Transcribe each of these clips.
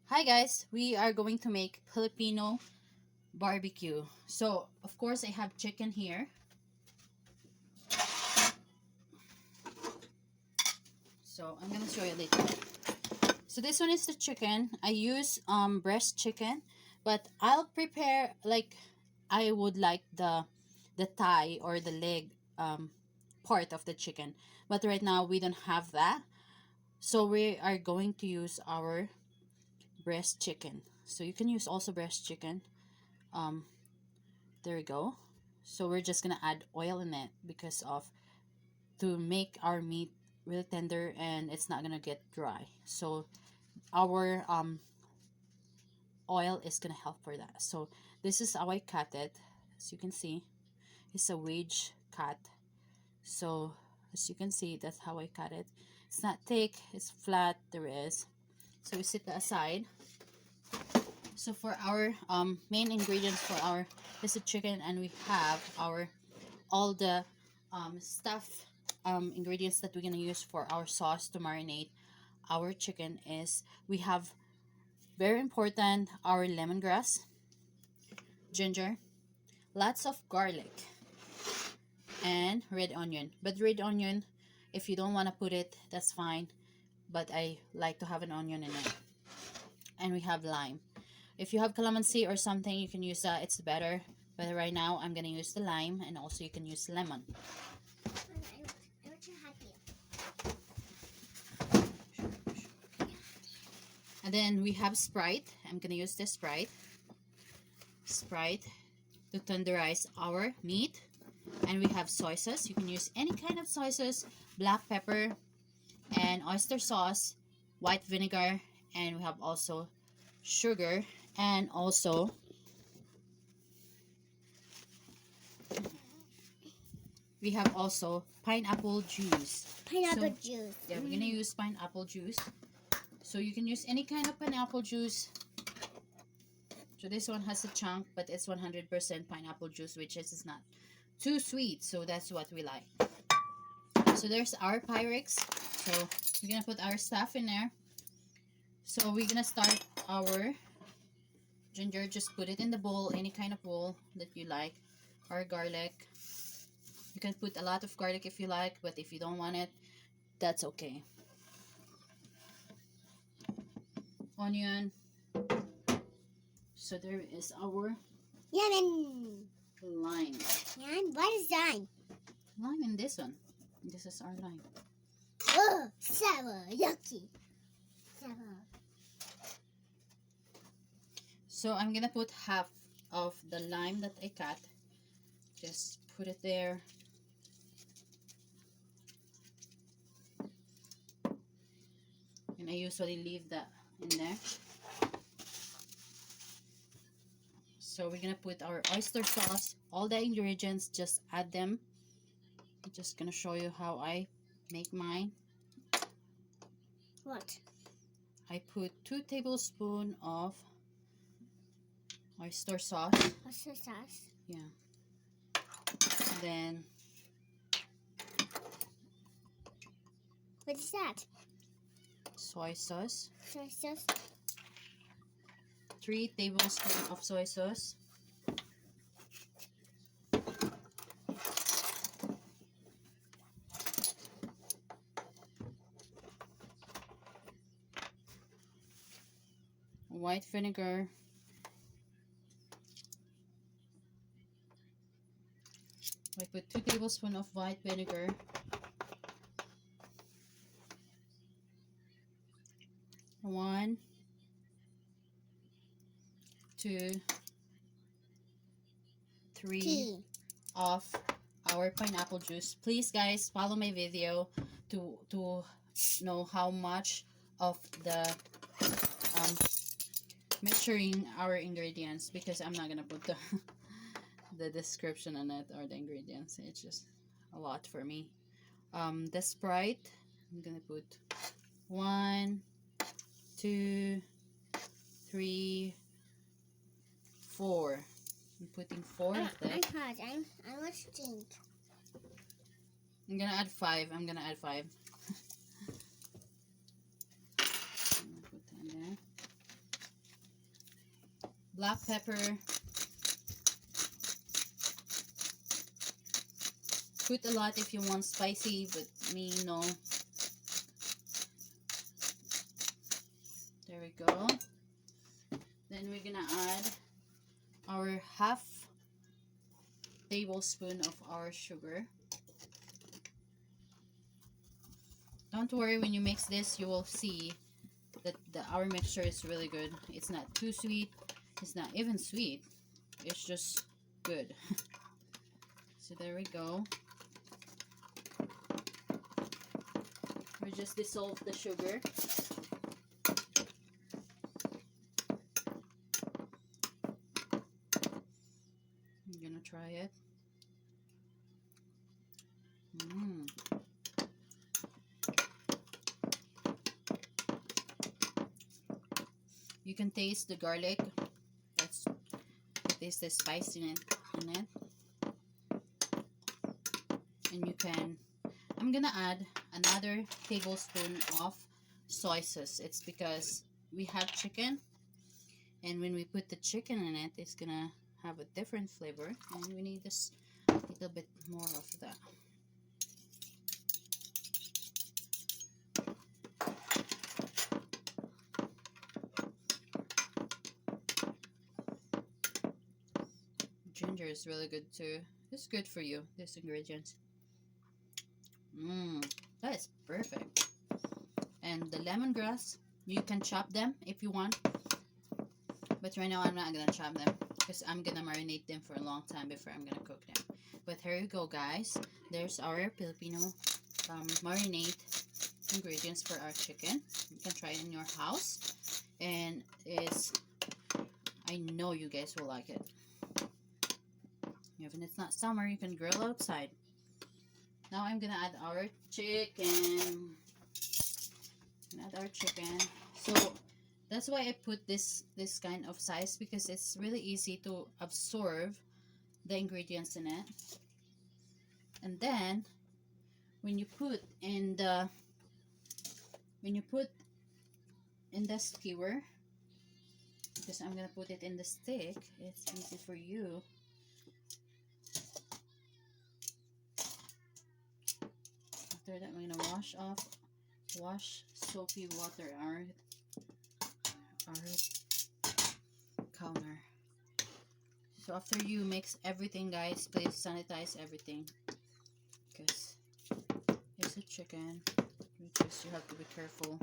Hi guys, we are going to make Filipino barbecue. So, of course, I have chicken here. So, I'm gonna show you later. So, this one is the chicken. I use breast chicken, but I'll prepare like I would like the thigh or the leg part of the chicken. But right now we don't have that. So, we are going to use our breast chicken. So, you can use also breast chicken. Um There we go. So we're just gonna add oil in it because of to make our meat really tender and it's not gonna get dry. So our oil is gonna help for that. So this is how I cut it. As you can see, it's a wedge cut. So as you can see, that's how I cut it. It's not thick, it's flat. There is. So we set that aside. So for our main ingredients for our is the chicken, and we have our all the stuff ingredients that we're gonna use for our sauce to marinate our chicken is we have very important our lemongrass, ginger, lots of garlic, and red onion. But red onion, if you don't want to put it, that's fine. But I like to have an onion in it. And we have lime. If you have calamansi or something, you can use that. It's better. But right now, I'm gonna use the lime, and also you can use lemon. And then we have Sprite. I'm gonna use this Sprite to tenderize our meat. And we have soy sauce. You can use any kind of soy sauce, black pepper, and oyster sauce, white vinegar, and we have also sugar, and also we have also pineapple juice. Pineapple juice. Yeah, we're gonna use pineapple juice. So you can use any kind of pineapple juice. So this one has a chunk, but it's 100% pineapple juice, which is not too sweet. So that's what we like. So there's our Pyrex. So we're gonna put our stuff in there. So we're gonna start our ginger. Just put it in the bowl, any kind of bowl that you like. Our garlic. You can put a lot of garlic if you like, but if you don't want it, that's okay. Onion. So there is our Lemon. lime. And what is lime? Lime in this one. This is our lime. Oh, sour, yucky. Sour. So I'm gonna put half of the lime that I cut. Just put it there. And I usually leave that in there. So we're gonna put our oyster sauce, all the ingredients, just add them. I'm just gonna show you how I make mine. What? I put 2 tablespoons of oyster sauce. Oyster sauce. Yeah. And then What is that? soy sauce. Soy sauce. 3 tablespoons of soy sauce. White vinegar. I put 2 tablespoons of white vinegar. 1, 2, 3 Tea. of our pineapple juice. Please guys, follow my video to know how much of the measuring our ingredients, because I'm not gonna put the the description on it or the ingredients. It's just a lot for me. The Sprite, I'm gonna put 1, 2, 3, 4. I'm putting 4 of I'm that. hot. I want to drink. I'm gonna add 5. I'm gonna add 5. I'm gonna put that in there. black pepper. Put a lot if you want spicy, but me, no. There we go. Then we're gonna add our half tablespoon of our sugar. Don't worry, when you mix this, you will see that our mixture is really good. It's not too sweet. It's not even sweet. It's just good. So there we go. We just dissolve the sugar. I'm gonna try it. You can taste the garlic. Taste the spice in it. And you can, I'm gonna add another tablespoon of soy sauce. It's because we have chicken, and when we put the chicken in it, it's gonna have a different flavor, and we need this little bit more of that. Ginger is really good too. It's good for you, these ingredients. That is perfect. And the lemongrass, you can chop them if you want, but right now I'm not gonna chop them because I'm gonna marinate them for a long time before I'm gonna cook them. But here you go, guys. There's our Filipino marinade ingredients for our chicken. You can try it in your house, and I know you guys will like it. Even if it's not summer, you can grill outside. Now I'm gonna add our chicken. So that's why I put this kind of size, because it's really easy to absorb the ingredients in it. And then when you put in the skewer, because I'm gonna put it in the stick, it's easy for you. After that, I'm gonna wash soapy water our counter. So after you mix everything, guys, please sanitize everything, because it's a chicken. You have to be careful.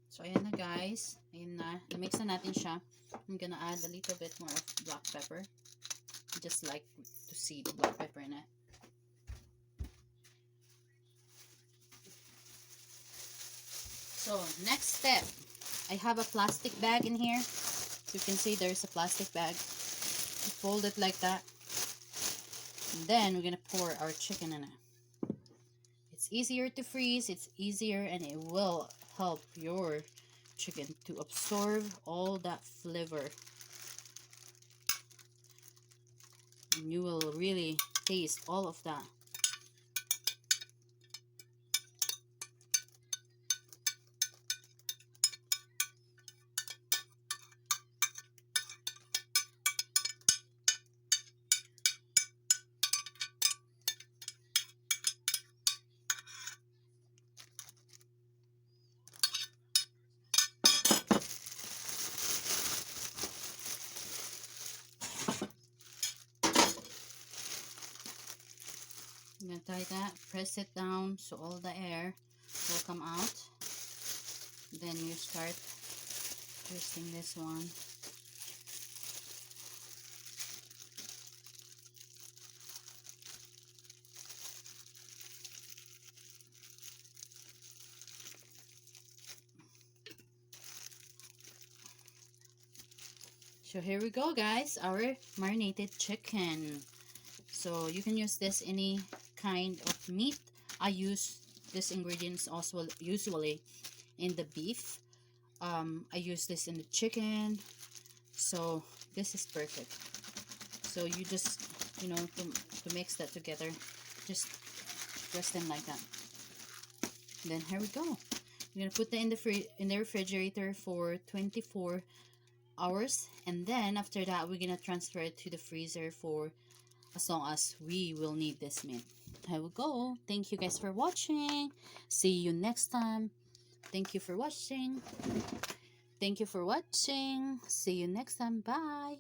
So ayan na, guys. Ayan na. Na-mix na natin siya. I'm gonna add a little bit more of black pepper. Just like to see the black pepper in it. So next step, I have a plastic bag in here. So you can see there's a plastic bag. You fold it like that. And then we're gonna pour our chicken in it. It's easier to freeze, it's easier, and it will help your chicken to absorb all that flavor. And you will really taste all of that. I'm gonna tie that, press it down so all the air will come out. Then you start twisting this one. So here we go, guys, our marinated chicken. So you can use this any kind of meat. I use these ingredients also usually in the beef. I use this in the chicken. So this is perfect. So you just, to mix that together, just press them like that. Then here we go. You're gonna put them in the refrigerator for 24 hours, and then after that we're gonna transfer it to the freezer for as long as we will need this meat. Here we go. Thank you guys for watching. See you next time. Thank you for watching. Thank you for watching. See you next time. Bye.